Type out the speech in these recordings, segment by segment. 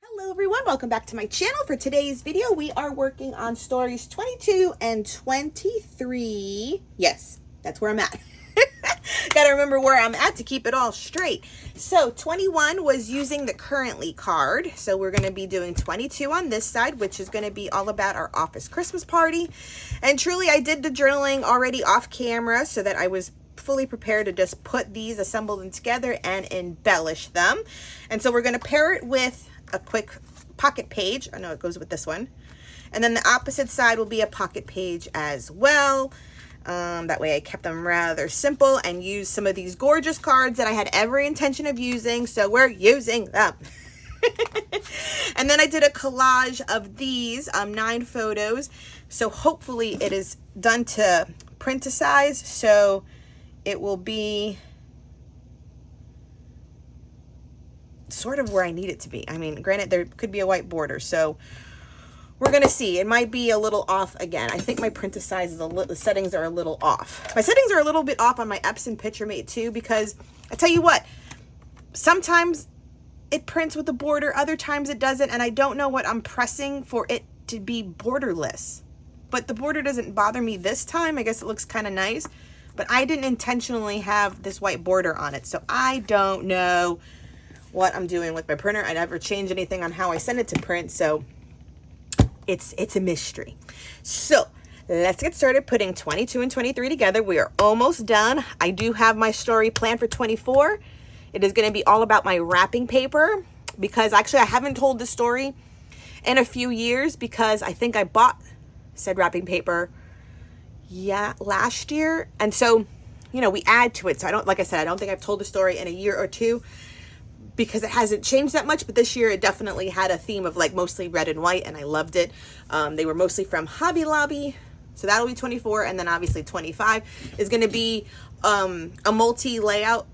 Hello everyone, welcome back to my channel. For today's video, we are working on stories 22 and 23. Yes, that's where I'm at. Gotta remember where I'm at to keep it all straight. So 21 was using the currently card. So we're gonna be doing 22 on this side, which is gonna be all about our office Christmas party. And truly, I did the journaling already off camera so that I was fully prepared to just put these assembled and together and embellish them. And so we're gonna pair it with a quick pocket page. I know it goes with this one. And then the opposite side will be a pocket page as well. That way I kept them rather simple and used some of these gorgeous cards that I had every intention of using. So we're using them. And then I did a collage of these 9 photos. So hopefully it is done to print to size. So it will be sort of where I need it to be. I mean, granted, there could be a white border, so we're gonna see. It might be a little off again. I think my print to size is the settings are a little off. My settings are a little bit off on my Epson PictureMate too, because I tell you what, sometimes it prints with a border, other times it doesn't, and I don't know what I'm pressing for it to be borderless. But the border doesn't bother me this time. I guess it looks kind of nice, but I didn't intentionally have this white border on it, so I don't know what I'm doing with my printer. I never change anything on how I send it to print, so it's a mystery. So let's get started putting 22 and 23 together. We are almost done. I do have my story planned for 24. It is going to be all about my wrapping paper, because actually I haven't told the story in a few years, because I think I bought said wrapping paper last year, and so we add to it. So I don't, like I said, I don't think I've told the story in a year or two, because it hasn't changed that much. But this year it definitely had a theme of like mostly red and white, and I loved it. They were mostly from Hobby Lobby, so that'll be 24. And then obviously 25 is going to be a multi-layout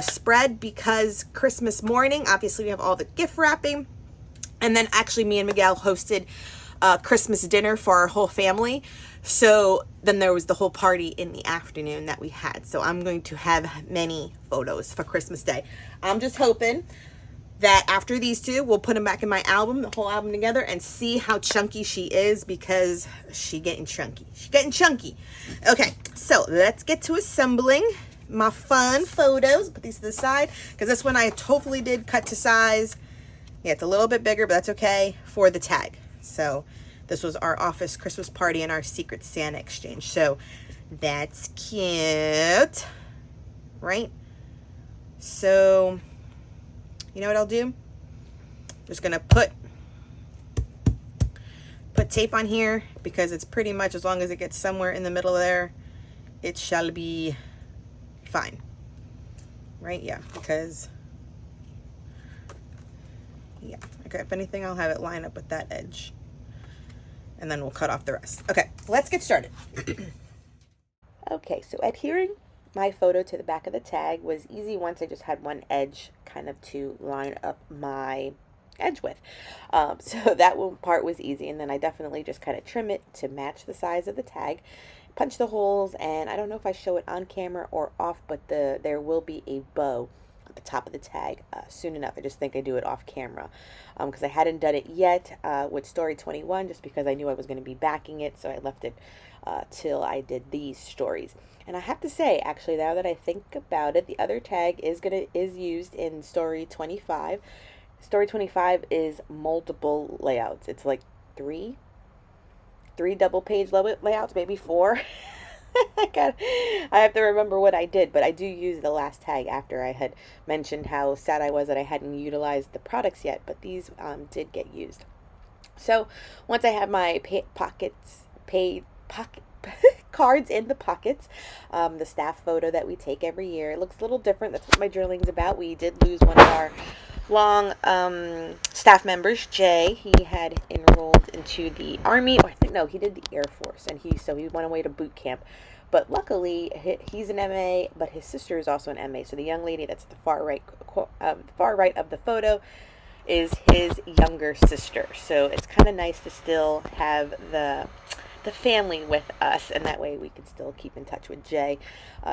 spread, because Christmas morning, obviously we have all the gift wrapping, and then actually me and Miguel hosted Christmas dinner for our whole family. So then there was the whole party in the afternoon that we had. So I'm going to have many photos for Christmas Day. I'm just hoping that after these two, we'll put them back in my album, the whole album together, and see how chunky she is, because she getting chunky. She's getting chunky. Okay, so let's get to assembling my fun photos. Put these to the side, because this one I hopefully did cut to size. Yeah, it's a little bit bigger, but that's okay for the tag. So this was our office Christmas party and our Secret Santa exchange. So that's cute, right? So you know what I'll do? Just gonna put tape on here, because it's pretty much, as long as it gets somewhere in the middle there, it shall be fine, right? Yeah, because yeah, okay, if anything, I'll have it line up with that edge, and then we'll cut off the rest. Okay, let's get started. Okay, so adhering my photo to the back of the tag was easy once I just had one edge kind of to line up my edge with. So that one part was easy, and then I definitely just kind of trim it to match the size of the tag, punch the holes, and I don't know if I show it on camera or off, but there will be a bow at the top of the tag soon enough. I just think I do it off camera, because I hadn't done it yet with story 21, just because I knew I was going to be backing it, so I left it till I did these stories. And I have to say, actually, now that I think about it, the other tag is used in story 25. Story 25 is multiple layouts. It's like three double page layouts, maybe 4. I have to remember what I did, but I do use the last tag after I had mentioned how sad I was that I hadn't utilized the products yet, but these did get used. So once I have my cards in the pockets, the staff photo that we take every year, it looks a little different. That's what my journaling's about. We did lose one of our long staff members, Jay. He had enrolled into the Army, or I think, no, he did the Air Force, and he went away to boot camp. But luckily, he's an MA, but his sister is also an MA. So the young lady that's at the far right of the photo is his younger sister. So it's kind of nice to still have the family with us, and that way we can still keep in touch with Jay.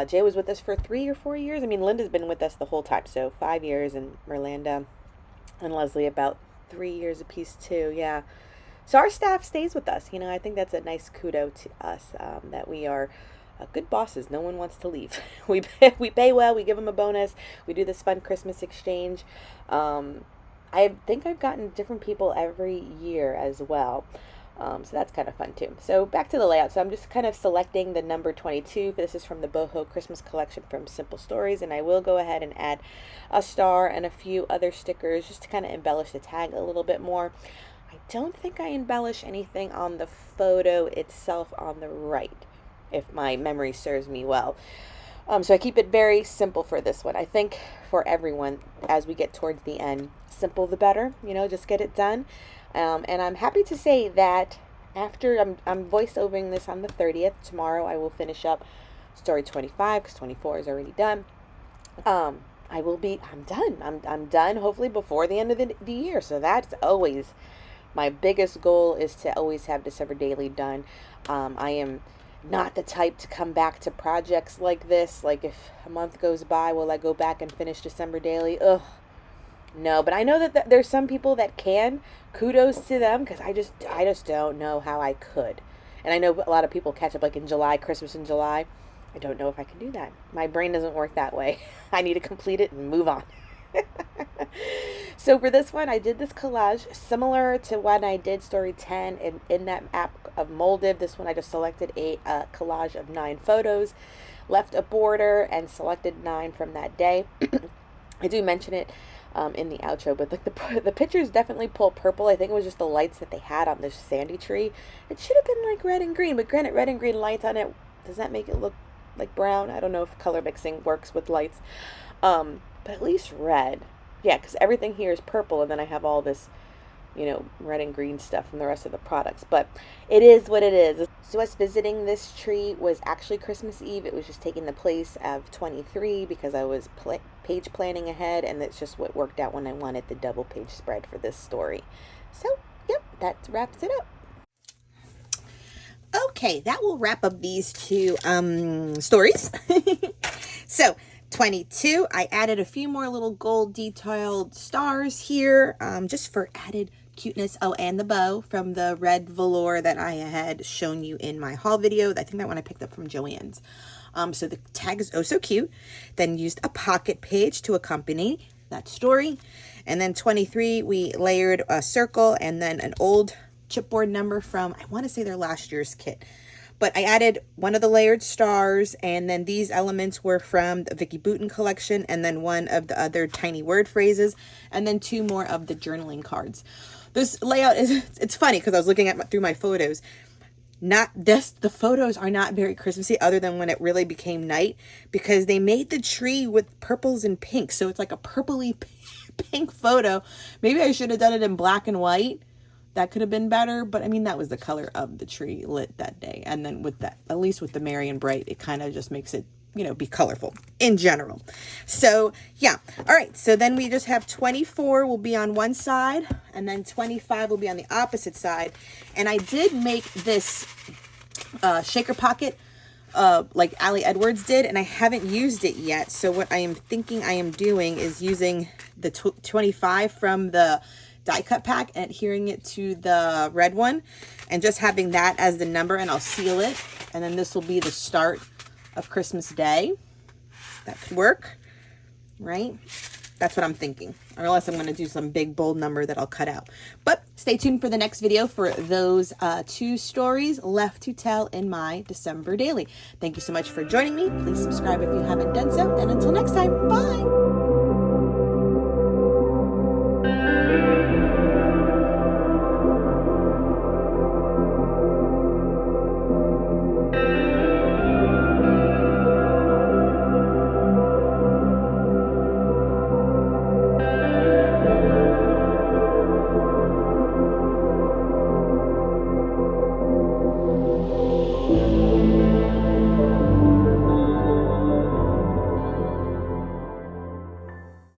Jay was with us for 3 or 4 years. I mean, Linda's been with us the whole time, so 5 years, and Merlanda and Leslie about 3 years apiece too. Yeah. So our staff stays with us. You know, I think that's a nice kudo to us, that we are good bosses. No one wants to leave. We pay well. We give them a bonus. We do this fun Christmas exchange. I think I've gotten different people every year as well. So that's kind of fun too. So back to the layout. So I'm just kind of selecting the number 22. This is from the Boho Christmas collection from Simple Stories. And I will go ahead and add a star and a few other stickers just to kind of embellish the tag a little bit more. I don't think I embellish anything on the photo itself on the right, if my memory serves me well. So I keep it very simple for this one. I think for everyone, as we get towards the end, simple the better, you know, just get it done. And I'm happy to say that after I'm voice-overing this on the 30th, tomorrow I will finish up story 25 because 24 is already done. I'm done. I'm done hopefully before the end of the year. So that's always my biggest goal, is to always have December Daily done. I am not the type to come back to projects like this. Like if a month goes by, will I go back and finish December Daily? Ugh. No, but I know that there's some people that can. Kudos to them, because I just don't know how I could. And I know a lot of people catch up like in July, Christmas in July. I don't know if I can do that. My brain doesn't work that way. I need to complete it and move on. So for this one, I did this collage similar to when I did story 10 in that app of Molded. This one I just selected a collage of 9 photos, left a border, and selected 9 from that day. I do mention it in the outro, but like the pictures definitely pull purple. I think it was just the lights that they had on this sandy tree. It should have been like red and green, but granted, red and green lights on it, does that make it look like brown? I don't know if color mixing works with lights, but at least red. Yeah, because everything here is purple, and then I have all this, you know, red and green stuff from the rest of the products. But it is what it is. So us visiting this tree was actually Christmas Eve. It was just taking the place of 23 because I was page planning ahead, and that's just what worked out when I wanted the double page spread for this story. So, yep, that wraps it up. Okay, that will wrap up these 2 stories. So 22, I added a few more little gold detailed stars here, just for added cuteness. Oh, and the bow from the red velour that I had shown you in my haul video. I think that one I picked up from Joann's. So the tag is oh so cute. Then used a pocket page to accompany that story. And then 23, we layered a circle and then an old chipboard number from, I want to say their last year's kit. But I added one of the layered stars, and then these elements were from the Vicky Boutin collection, and then one of the other tiny word phrases, and then 2 more of the journaling cards. This layout it's funny because I was looking at through my photos. The photos are not very Christmassy other than when it really became night, because they made the tree with purples and pinks. So it's like a purpley pink photo. Maybe I should have done it in black and white. That could have been better, but I mean, that was the color of the tree lit that day. And then with that, at least with the Merry and Bright, it kind of just makes it, you know, be colorful in general. So yeah. All right. So then we just have 24 will be on one side, and then 25 will be on the opposite side. And I did make this shaker pocket like Allie Edwards did, and I haven't used it yet. So what I am thinking I am doing is using the 25 from the die cut pack and adhering it to the red one, and just having that as the number, and I'll seal it, and then this will be the start of Christmas Day. That could work, right? That's what I'm thinking, or unless I'm going to do some big bold number that I'll cut out. But stay tuned for the next video for those 2 stories left to tell in my December Daily. Thank you so much for joining me. Please subscribe if you haven't done so, and until next time, bye.